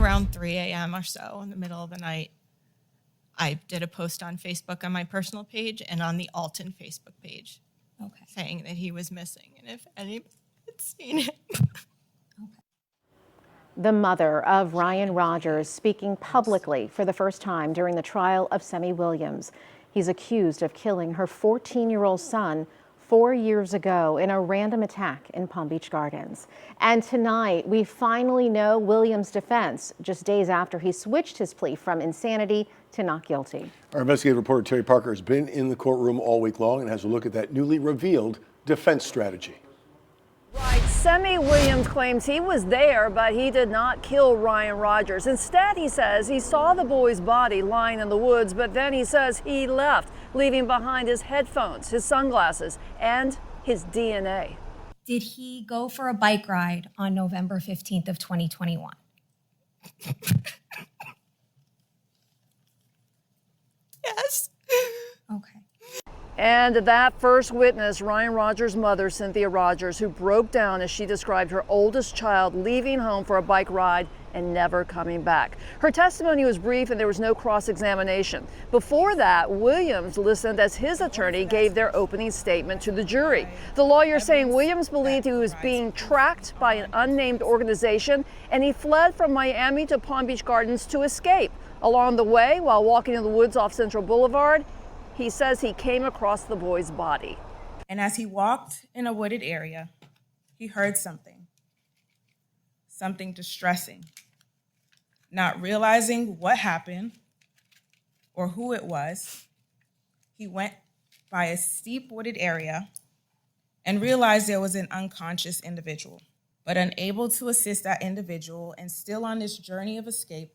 around 3 a.m. or so in the middle of the night, I did a post on Facebook on my personal page and on the Alton Facebook page, saying that he was missing and if anybody had seen him. The mother of Ryan Rogers speaking publicly for the first time during the trial of Semi Williams. He's accused of killing her 14-year-old son 4 years ago in a random attack in Palm Beach Gardens. And tonight, we finally know Williams' defense, just days after he switched his plea from insanity to not guilty. Our investigative reporter Terry Parker has been in the courtroom all week long and has a look at that newly revealed defense strategy. Right. Semi Williams claims he was there, but he did not kill Ryan Rogers. Instead, he says he saw the boy's body lying in the woods, but then he says he left, leaving behind his headphones, his sunglasses, and his DNA. Did he go for a bike ride on November 15th of 2021? Yes. Okay. And that first witness, Ryan Rogers' mother, Cynthia Rogers, who broke down as she described her oldest child leaving home for a bike ride and never coming back. Her testimony was brief and there was no cross-examination. Before that, Williams listened as his attorney gave their opening statement to the jury. The lawyer saying Williams believed he was being tracked by an unnamed organization and he fled from Miami to Palm Beach Gardens to escape. Along the way, while walking in the woods off Central Boulevard, he says he came across the boy's body. And as he walked in a wooded area, he heard something distressing. Not realizing what happened or who it was, he went by a steep wooded area and realized there was an unconscious individual. But unable to assist that individual and still on this journey of escape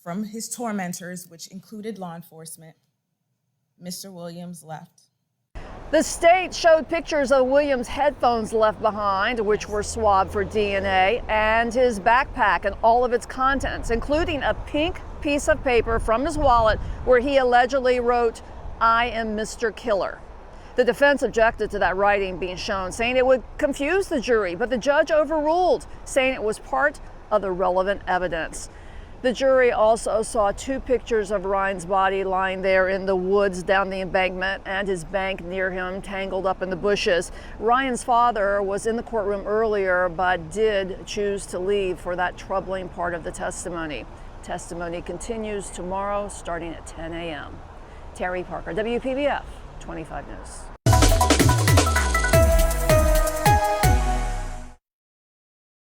from his tormentors, which included law enforcement, Mr. Williams left. The state showed pictures of Williams' headphones left behind, which were swabbed for DNA, and his backpack and all of its contents, including a pink piece of paper from his wallet where he allegedly wrote, "I am Mr. Killer." The defense objected to that writing being shown, saying it would confuse the jury, but the judge overruled, saying it was part of the relevant evidence. The jury also saw two pictures of Ryan's body lying there in the woods down the embankment and his bank near him tangled up in the bushes. Ryan's father was in the courtroom earlier but did choose to leave for that troubling part of the testimony. Testimony continues tomorrow starting at 10 a.m. Terry Parker, WPBF 25 News.